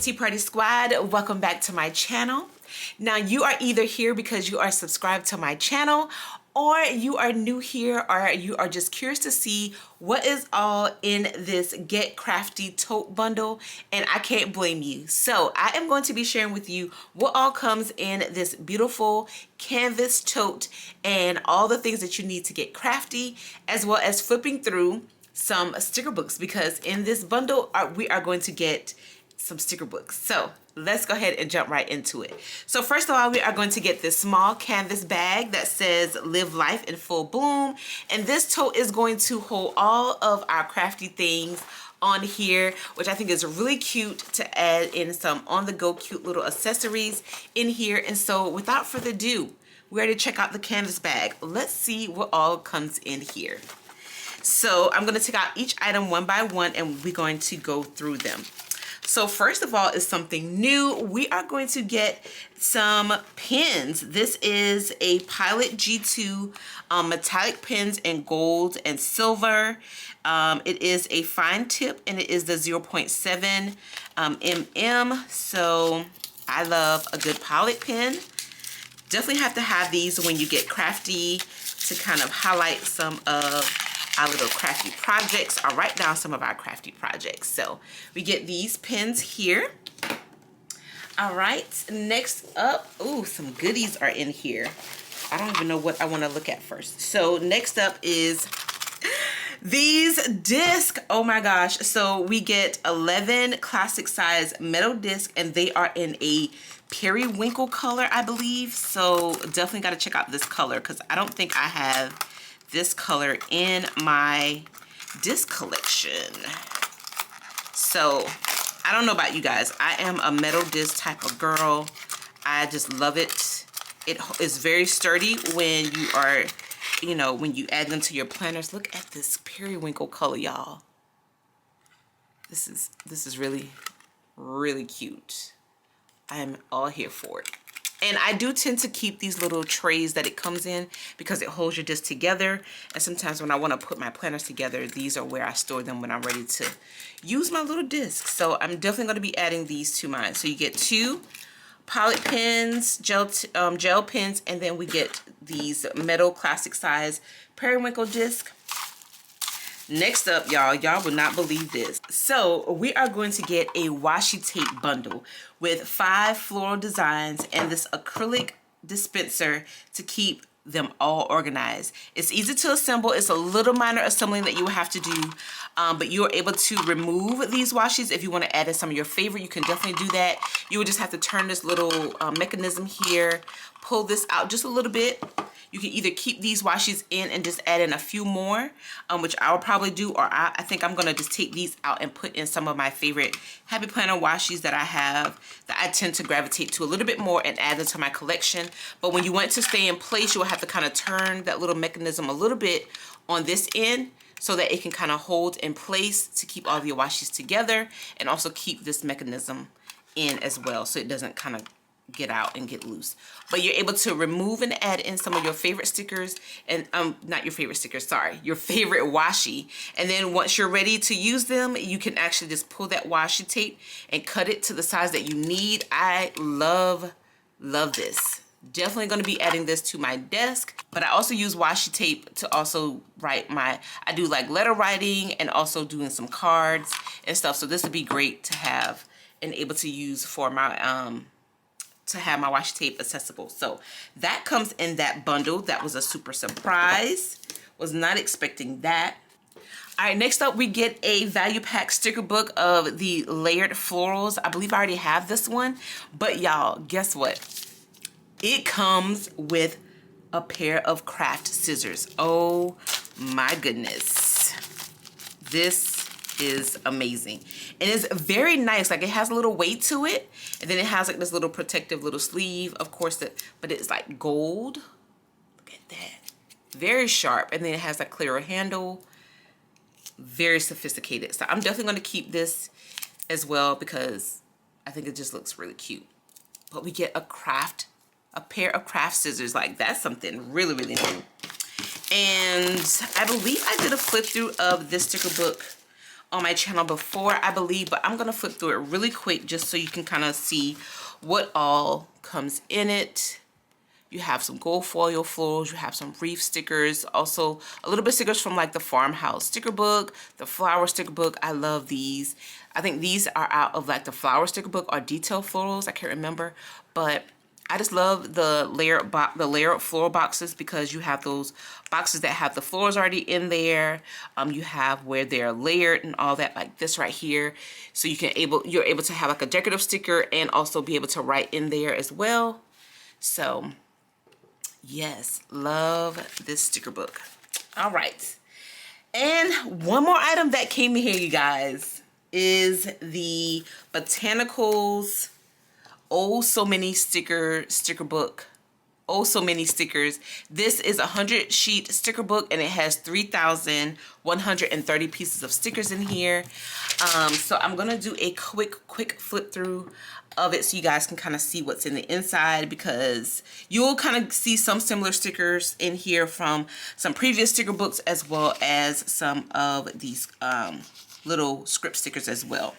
Tea Party Squad, welcome back to my channel. Now you are either here because you are subscribed to my channel, or you are new here, or you are just curious to see what is all in this Get Crafty tote bundle, and I can't blame you. So I am going to be sharing with you what all comes in this beautiful canvas tote and all the things that you need to get crafty, as well as flipping through some sticker books, because in this bundle we are going to get some sticker books. So let's go ahead and jump right into it. So first of all, we are going to get this small canvas bag that says live life in full bloom, and this tote is going to hold all of our crafty things on here, which I think is really cute to add in some on-the-go cute little accessories in here. And so without further ado, we're ready to check out the canvas bag. Let's see what all comes in here. So I'm going to take out each item one by one, and we're going to go through them. So first of all is something new. We are going to get some pens. This is a Pilot G2 metallic pens in gold and silver. It is a fine tip, and it is the 0.7 mm. So I love a good Pilot pen. Definitely have to have these when you get crafty to kind of highlight some of our little crafty projects, or write down some of our crafty projects. So we get these pens here. All right, next up, ooh, some goodies are in here. I don't even know what I want to look at first. So next up is these discs. Oh my gosh. So we get 11 classic size metal discs, and they are in a periwinkle color, I believe. So definitely got to check out this color, because I don't think I have this color in my disc collection. So I don't know about you guys. I am a metal disc type of girl. I just love it. It is very sturdy when you are, you know, when you add them to your planners. Look at this periwinkle color, y'all. This is really, really cute. I am all here for it. And I do tend to keep these little trays that it comes in, because it holds your disc together. And sometimes when I want to put my planners together, these are where I store them when I'm ready to use my little discs. So I'm definitely going to be adding these to mine. So you get 2 Pilot pens, gel pens, and then we get these metal classic size periwinkle disc. Next up, y'all will not believe this. So we are going to get a washi tape bundle with 5 floral designs and this acrylic dispenser to keep them all organized. It's easy to assemble. It's a little minor assembling that you will have to do, but you are able to remove these washes. If you want to add in some of your favorite, you can definitely do that. You would just have to turn this little mechanism here, pull this out just a little bit. You can either keep these washes in and just add in a few more, which I will probably do, or I think I'm going to just take these out and put in some of my favorite Happy Planner washes that I have, that I tend to gravitate to a little bit more, and add them to my collection. But when you want it to stay in place, you will have to kind of turn that little mechanism a little bit on this end, so that it can kind of hold in place to keep all of your washes together, and also keep this mechanism in as well, so it doesn't kind of get out and get loose. But you're able to remove and add in some of your favorite stickers, and not your favorite stickers, sorry, your favorite washi. And then once you're ready to use them, you can actually just pull that washi tape and cut it to the size that you need. I love this. Definitely going to be adding this to my desk. But I also use washi tape to also write I do like letter writing, and also doing some cards and stuff. So this would be great to have and able to use for my to have my washi tape accessible. So that comes in that bundle. That was a super surprise. Was not expecting that. All right, next up we get a value pack sticker book of the layered florals. I believe I already have this one, but y'all, guess what? It comes with a pair of craft scissors. Oh my goodness. This is amazing. And it's very nice. Like, it has a little weight to it, and then it has like this little protective little sleeve, of course, but it's like gold. Look at that. Very sharp. And then it has a clearer handle. Very sophisticated. So I'm definitely going to keep this as well, because I think it just looks really cute. But we get a pair of craft scissors. Like, that's something really, really new. And I believe I did a flip through of this sticker book on my channel before, I believe, but I'm gonna flip through it really quick just so you can kind of see what all comes in it. You have some gold foil florals, you have some wreath stickers, also a little bit of stickers from like the farmhouse sticker book, the flower sticker book. I love these. I think these are out of like the flower sticker book or detail florals. I can't remember, but I just love the layered floral boxes because you have those boxes that have the florals already in there. You have where they're layered and all that, like this right here. So you're able to have like a decorative sticker and also be able to write in there as well. So yes, love this sticker book. All right. And one more item that came in here, you guys, is the Botanicals Oh So Many sticker book. Oh So Many stickers. This is a 100 sheet sticker book and it has 3,130 pieces of stickers in here. So I'm gonna do a quick flip through of it so you guys can kind of see what's in the inside, because you'll kind of see some similar stickers in here from some previous sticker books as well as some of these little script stickers as well.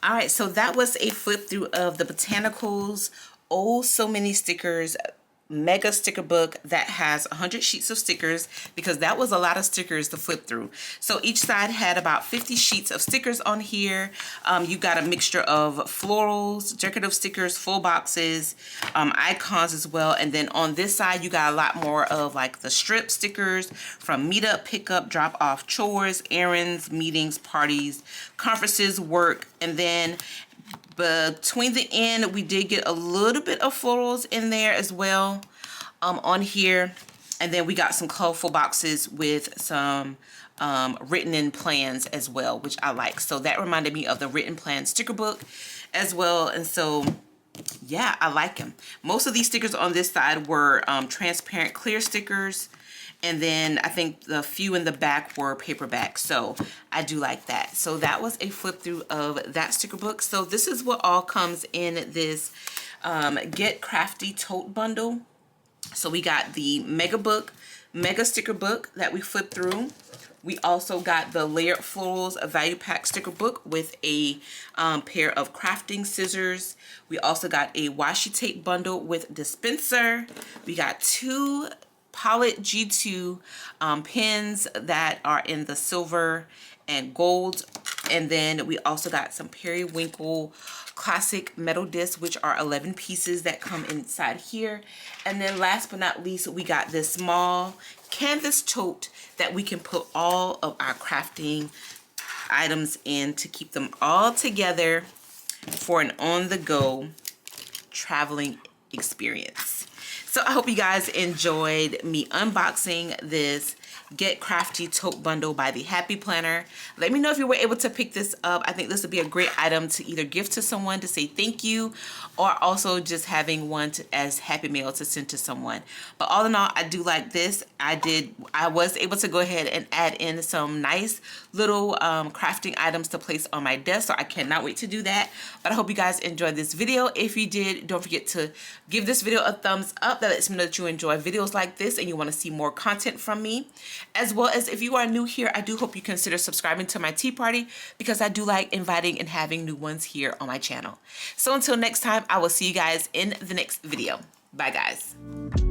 All right, so that was a flip through of the Botanicals Oh So Many Stickers mega sticker book that has 100 sheets of stickers, because that was a lot of stickers to flip through. So each side had about 50 sheets of stickers on here. You got a mixture of florals, decorative stickers, full boxes, icons as well. And then on this side, you got a lot more of like the strip stickers from meetup, pickup, drop off, chores, errands, meetings, parties, conferences, work. And then between the end, we did get a little bit of florals in there as well on here. And then we got some colorful boxes with some written in plans as well, which I like. So that reminded me of the written plan sticker book as well. And so yeah, I like them. Most of these stickers on this side were transparent clear stickers. And then I think the few in the back were paperback. So I do like that. So that was a flip through of that sticker book. So this is what all comes in this Get Crafty Tote bundle. So we got the mega sticker book that we flipped through. We also got the Layered Florals Value Pack sticker book with a pair of crafting scissors. We also got a washi tape bundle with dispenser. We got 2 Pilot G2 pens that are in the silver and gold And then we also got some periwinkle classic metal discs, which are 11 pieces that come inside here. And then last but not least, we got this small canvas tote that we can put all of our crafting items in to keep them all together for an on-the-go traveling experience. So I hope you guys enjoyed me unboxing this Get Crafty Tote Bundle by the Happy Planner. Let me know if you were able to pick this up. I think this would be a great item to either gift to someone to say thank you, or also just having one as happy mail to send to someone. But all in all, I do like this. I was able to go ahead and add in some nice little crafting items to place on my desk, so I cannot wait to do that. But I hope you guys enjoyed this video. If you did, don't forget to give this video a thumbs up. That lets me know that you enjoy videos like this and you want to see more content from me. As well as, if you are new here, I do hope you consider subscribing to my tea party, because I do like inviting and having new ones here on my channel. So until next time, I will see you guys in the next video. Bye guys.